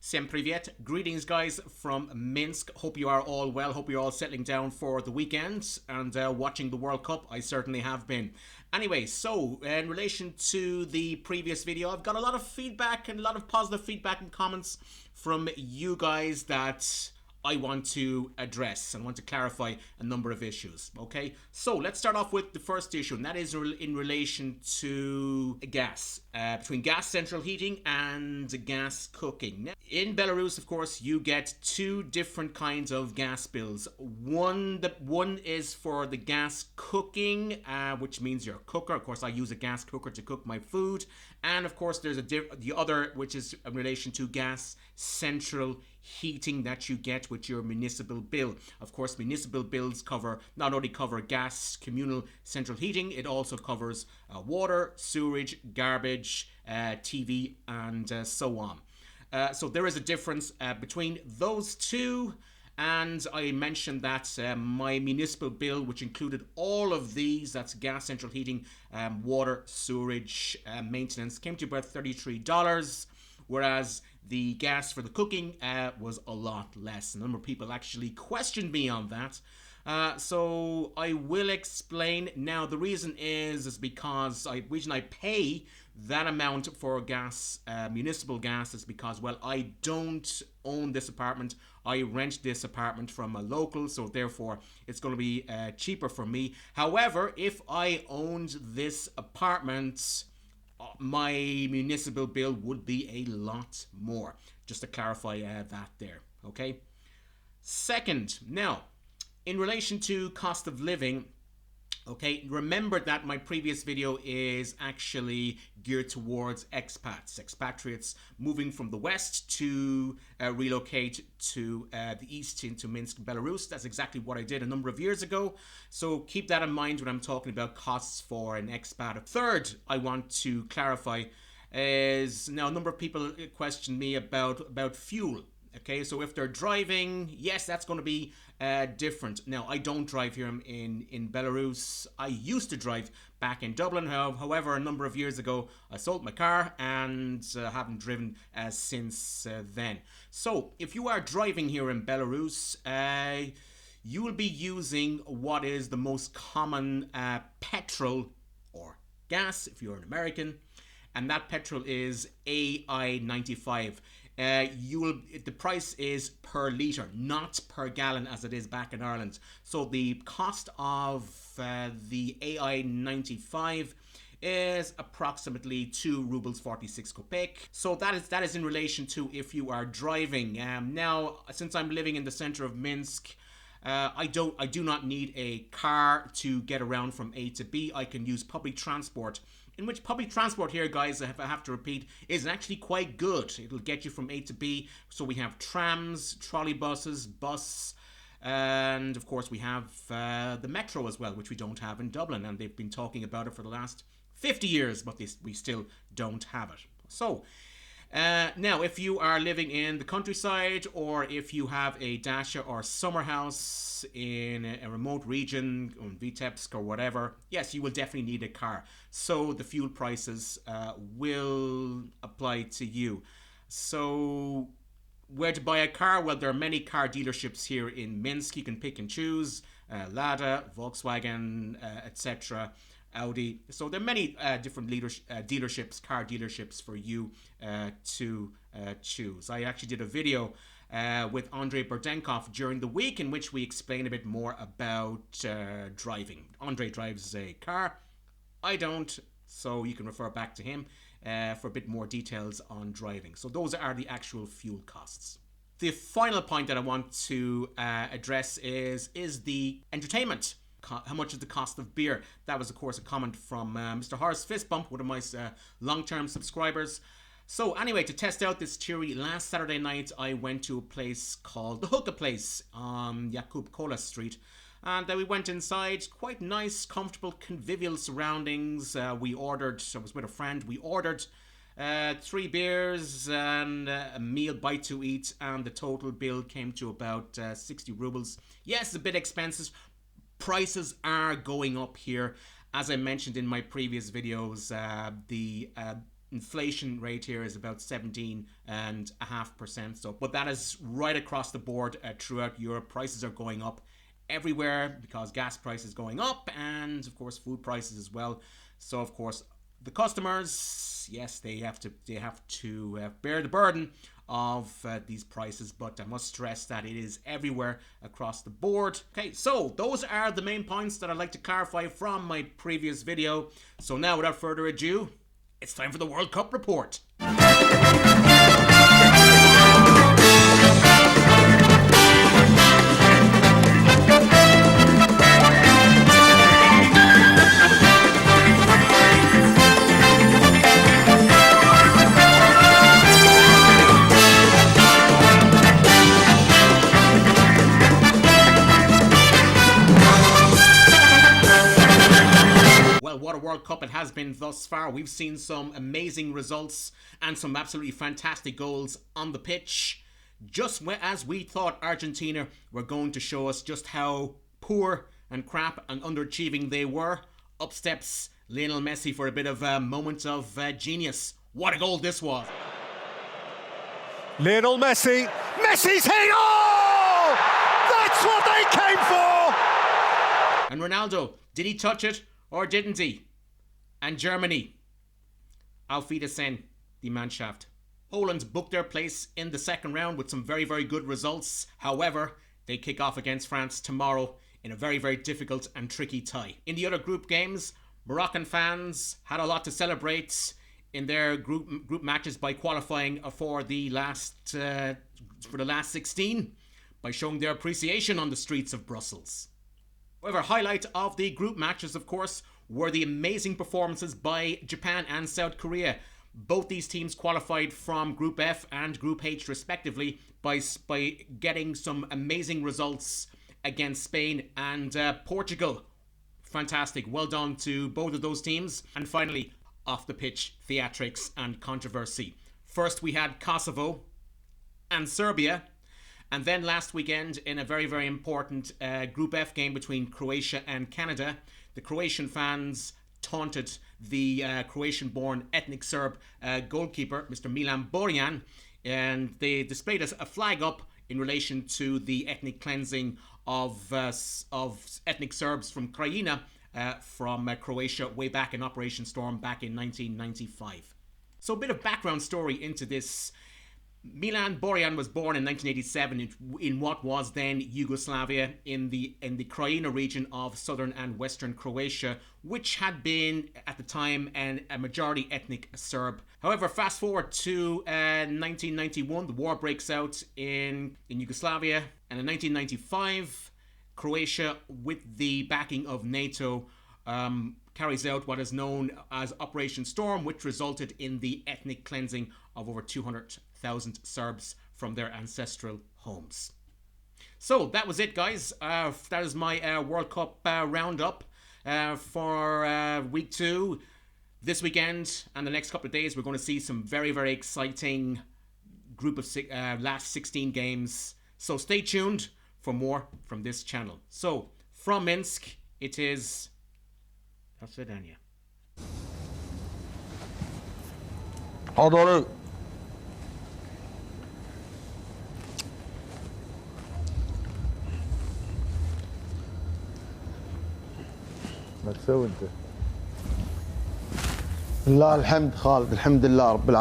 Всем привет. Greetings, guys, from Minsk. Hope you are all well. Hope you're all settling down for the weekend and watching the World Cup. I certainly have been. Anyway, so in relation to the previous video, I've got a lot of feedback and a lot of positive feedback and comments from you guys that I want to address and want to clarify a number of issues. Okay, so let's start off with the first issue, and that is in relation to gas, between gas central heating and gas cooking. Now, in Belarus, of course, you get two different kinds of gas bills. One is for the gas cooking, which means your cooker. Of course, I use a gas cooker to cook my food, and of course, there's the other, which is in relation to gas central heating that you get with your municipal bill. Of course, municipal bills not only cover gas communal central heating, it also covers water, sewerage, garbage, TV, and so on. So there is a difference between those two, and I mentioned that my municipal bill, which included all of these, that's gas central heating, water, sewerage, maintenance, came to about $33, whereas the gas for the cooking was a lot less. A number of people actually questioned me on that. So I will explain. Now, the reason is because the reason I pay that amount for gas, municipal gas, is because, well, I don't own this apartment. I rent this apartment from a local, so therefore it's going to be cheaper for me. However, if I owned this apartment, my municipal bill would be a lot more. Just to clarify that there, okay? Second, now, in relation to cost of living, okay, remember that my previous video is actually geared towards expats, expatriates moving from the west to relocate to the east into Minsk, Belarus. That's exactly what I did a number of years ago. So keep that in mind when I'm talking about costs for an expat. Third, I want to clarify is, now a number of people question me about fuel. Okay, so if they're driving, yes, that's going to be different. Now, I don't drive here in Belarus. I used to drive back in Dublin. However, a number of years ago, I sold my car and haven't driven since then. So, if you are driving here in Belarus, you will be using what is the most common petrol or gas, if you're an American, and that petrol is AI-95. The price is per litre, not per gallon as it is back in Ireland. So the cost of the AI-95 is approximately 2 rubles 46 kopek. So that is in relation to if you are driving. Now, since I'm living in the center of Minsk, I do not need a car to get around from A to B. I can use public transport, in which public transport here, guys, I have to repeat, is actually quite good. It'll get you from A to B. So we have trams, trolley buses, bus, and of course we have the metro as well, which we don't have in Dublin, and they've been talking about it for the last 50 years, but we still don't have it. So now, if you are living in the countryside, or if you have a dacha or summer house in a remote region, in Vitebsk or whatever, yes, you will definitely need a car. So the fuel prices will apply to you. So where to buy a car? Well, there are many car dealerships here in Minsk. You can pick and choose, Lada, Volkswagen, etc., Audi. So there are many different dealerships, car dealerships for you to choose. I actually did a video with Andrei Burdenkov during the week in which we explain a bit more about driving. Andrei drives a car. I don't, so you can refer back to him for a bit more details on driving. So those are the actual fuel costs. The final point that I want to address is the entertainment. How much is the cost of beer? That was, of course, a comment from Mr. Horace Fistbump, one of my long-term subscribers. So anyway, to test out this theory, last Saturday night I went to a place called the Hookah Place on Jakub Kola Street. And we went inside, quite nice, comfortable, convivial surroundings. I was with a friend, we ordered 3 beers and a meal bite to eat, and the total bill came to about 60 rubles. Yes, a bit expensive. Prices are going up here. As I mentioned in my previous videos, the inflation rate here is about 17.5%. So, but that is right across the board throughout Europe. Prices are going up everywhere because gas prices going up, and of course food prices as well. So of course the customers, yes, they have to bear the burden of these prices, but I must stress that it is everywhere across the board. Okay, so those are the main points that I'd like to clarify from my previous video. So now, without further ado, it's time for the World Cup report. What a World Cup it has been thus far. We've seen some amazing results and some absolutely fantastic goals on the pitch. Just as we thought Argentina were going to show us just how poor and crap and underachieving they were, up steps Lionel Messi for a bit of a moment of genius. What a goal this was. Lionel Messi. Messi's hitting! Oh! That's what they came for! And Ronaldo, did he touch it? Or didn't he? And Germany. Auf Wiedersehen, die Mannschaft. Poland booked their place in the second round with some very, very good results. However, they kick off against France tomorrow in a very, very difficult and tricky tie. In the other group games, Moroccan fans had a lot to celebrate in their group matches by qualifying for the last 16 by showing their appreciation on the streets of Brussels. However, highlight of the group matches, of course, were the amazing performances by Japan and South Korea. Both these teams qualified from Group F and Group H respectively by getting some amazing results against Spain and Portugal. Fantastic. Well done to both of those teams. And finally, off the pitch, theatrics and controversy. First, we had Kosovo and Serbia. And then last weekend, in a very, very important Group F game between Croatia and Canada, the Croatian fans taunted the Croatian-born ethnic Serb goalkeeper, Mr. Milan Borjan, and they displayed a flag up in relation to the ethnic cleansing of ethnic Serbs from Krajina from Croatia way back in Operation Storm back in 1995. So a bit of background story into this. Milan Borjan was born in 1987 in what was then Yugoslavia in the Krajina region of southern and western Croatia, which had been at the time a majority ethnic Serb. However, fast forward to 1991, the war breaks out in Yugoslavia, and in 1995, Croatia, with the backing of NATO, carries out what is known as Operation Storm, which resulted in the ethnic cleansing of over 200,000 Serbs from their ancestral homes. So that was it, guys. That is my World Cup roundup for week 2. This weekend and the next couple of days, we're going to see some very, very exciting group of last 16 games. So stay tuned for more from this channel. So from Minsk, it is До свидания. حضروا ما تسوي انت؟ لله الحمد خالد، الحمد لله رب العالمين.